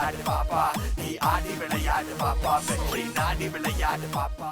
விளையாடு பாப்பா, நீ ஆடி விளையாடு பாப்பா, வெற்றி நாடி விளையாடு பாப்பா.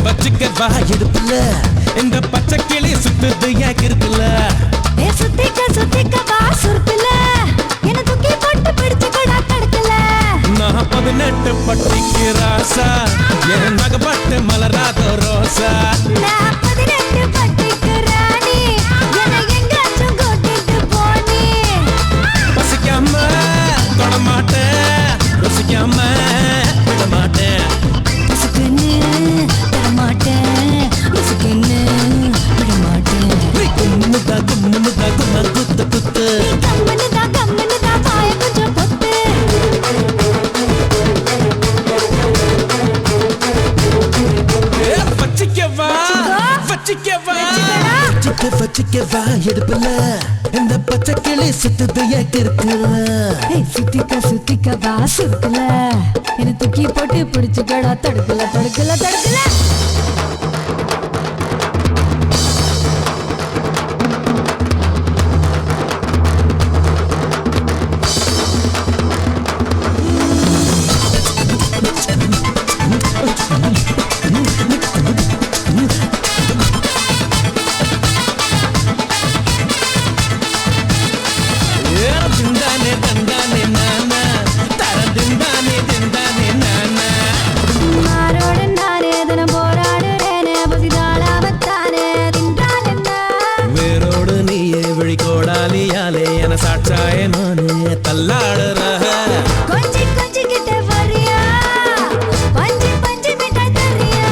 வச்சுக்க வா எடுப்புல இந்த பச்சை கிளி சுத்துது ஏன் இருக்குல்ல சுத்திக்க வா சுருக்குல என்ன தூக்கி போட்டு பிடிச்சுக்கடா தடுக்கல நான் 18 பட்டிக்கு ராசா என் நகப்பட்டு மலராத ரோசா நான் 18 பட்டிக்கு ராணி என்ன எங்காச்சும் கூட்டிட்டு போனி பசிக்காம தொட மாட்டேன் ருசிக்காம விட மாட்டேன் பசுக்குன்னு தரமாட்டேன் பசுக்குன்னு விட மாட்டேன் கும்முதா குத்து குத்து கம்மனு தான் வாய கொஞ்சம் பொத்து வச்சிக்க வா எடுப்புல இந்த பச்சை கிளி சுத்துது ஏன் இருக்குல்ல சுத்திக்க வா சுருக்குல என்ன தூக்கி போட்டு பிடிச்சுக்கடா தடுக்கல வேரோடு நீயே விழிகோடாலியாலே என சாட்சாய நானே தள்ளாடுற கொஞ்சி கிட்ட வரியா பஞ்சு மிட்டாய் தரியா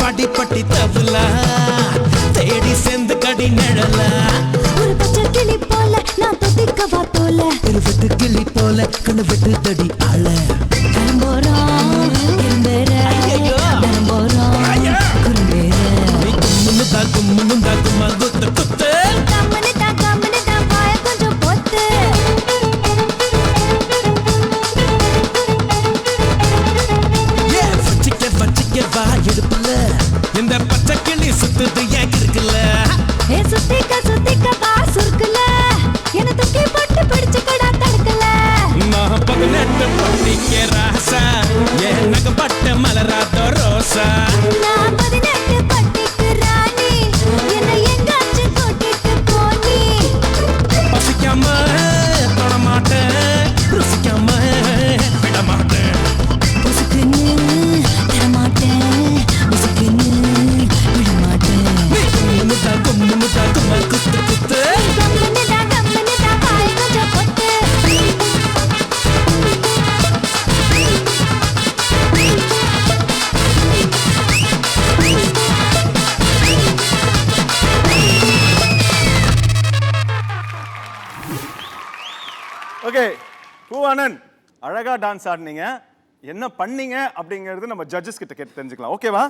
பாட்டி பட்டி தவுலா தேடி செந்து கடி நிழலா ஒரு பச்சை கிளி போல நான் தொத்திக்க வா தோல இருபத்து கிளி போல கண்ணு விட்டு தடி ஆள போறோம் இருந்தேற போறோம் கும்முன்னு கும்மா குத்து கம்மனு தான் வாய கொஞ்சம் பொத்து வச்சிக்க வா எடுப்புல இந்த பச்சை கிளி சுத்துது ஏன் இருக்குல்ல சுத்திக்க வா சுருக்குல என்ன தூக்கி போட்டு பிடிச்சுக்கடா தடுக்கல நான் 18 பட்டிக்கு ராசா என் நகப்பட்ட மலராத ரோசா நான் 18 பட்டிக்கு ராணி என்ன எங்காச்சும் கூட்டிட்டு போனி பசிக்காம தொட மாட்டேன் ருசிக்காம விட மாட்டேன் பசுக்குன்னு தரமாட்டேன் பசுக்குன்னு விட மாட்டேன் கும்முன்னு குத்து கம்மனு தான் வாய கொஞ்சம் பொத்து ஓகே பூவானன் அழகா டான்ஸ் ஆடினீங்க, என்ன பண்ணீங்க அப்படிங்கிறது நம்ம ஜட்ஜஸ் கிட்ட கேட்டு தெரிஞ்சுக்கலாம். ஓகேவா?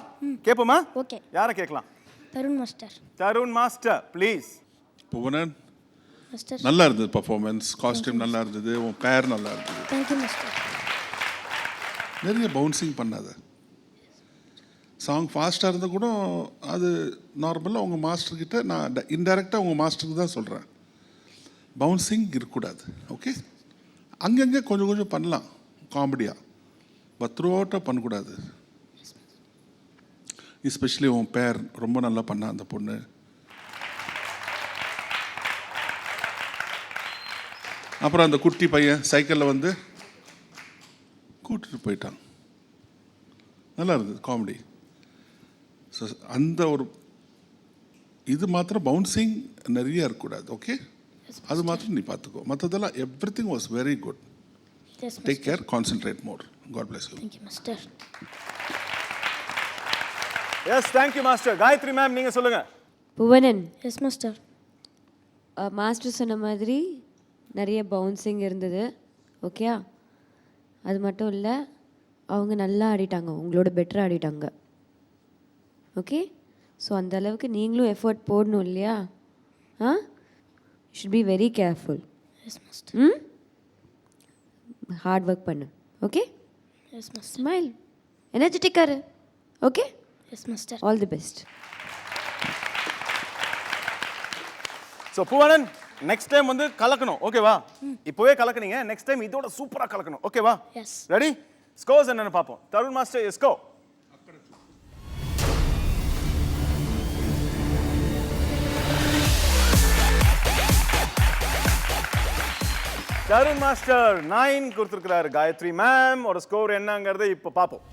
கேப்போமா? ஓகே. யாரை கேட்கலாம்? Tarun master. Tarun master please. Bhuvanan master நல்லா இருந்தது பர்ஃபார்மன்ஸ், காஸ்டியூம் நல்லா இருந்தது, உன் பேர் நல்லா இருந்தது. Thank you master. நிறைய பவுன்சிங் பண்ணாத. சாங் ஃபாஸ்ட்டாக இருந்தால் கூட அது நார்மலாக உங்கள் மாஸ்டர்கிட்ட நான் இன்டெரக்டாக உங்கள் மாஸ்டருக்கு தான் சொல்கிறேன். பவுன்சிங் இருக்கக்கூடாது. ஓகே, அங்கங்கே கொஞ்சம் கொஞ்சம் பண்ணலாம் காமெடியாக, பட் த்ரூ அவுட்டாக பண்ணக்கூடாது. எஸ்பெஷலி உன் பேர் ரொம்ப நல்லா பண்ண அந்த பொண்ணு. அப்புறம் அந்த குட்டி பையன் சைக்கிளில் வந்து கூட்டிட்டு போயிட்டான், நல்லா இருந்தது காமெடி. ஸோ அந்த ஒரு இது மாத்திரம் பவுன்சிங் நிறைய இருக்கக்கூடாது. ஓகே, அது மாத்திரம் நீ பார்த்துக்கோ. மற்றதெல்லாம் everything was very good. Take care, concentrate more. God bless you. Thank you master. Yes thank you master. Gayatri ma'am நீங்க சொல்லுங்க. புவனன், எஸ் மாஸ்டர். மாஸ்டர் சொன்ன மாதிரி நிறைய பவுன்சிங் இருந்தது. ஓகேயா? அது மட்டும் இல்லை, அவங்க நல்லா ஆடிட்டாங்க, உங்களோட பெட்டராக ஆடிட்டாங்க. ஓகே? ஸோ அந்த அளவுக்கு நீங்களும் எஃபர்ட் போடணும் இல்லையா? Ah, should be very careful. Yes master. ம், ஹார்ட் ஒர்க் பண்ணு. ஓகே? Yes master. ஸ்மைல், எனர்ஜெட்டிக்காரு. Okay? Yes master. All the best. So Bhuvanan, next time வந்து கலக்கணும். ஓகேவா? இப்போவே கலக்குனீங்க, நெக்ஸ்ட் டைம் இதோட சூப்பரா கலக்கணும். ஓகேவா? எஸ். ரெடி? ஸ்கோர்ஸ் என்னன்னு பார்ப்போம். தருண் மாஸ்டர் எஸ்கோ. தருண் மாஸ்டர் 9 கொடுத்துருக்கிறாரு. காயத்ரி மேம் ஒரு ஸ்கோர் என்னங்கிறத இப்போ பார்ப்போம்.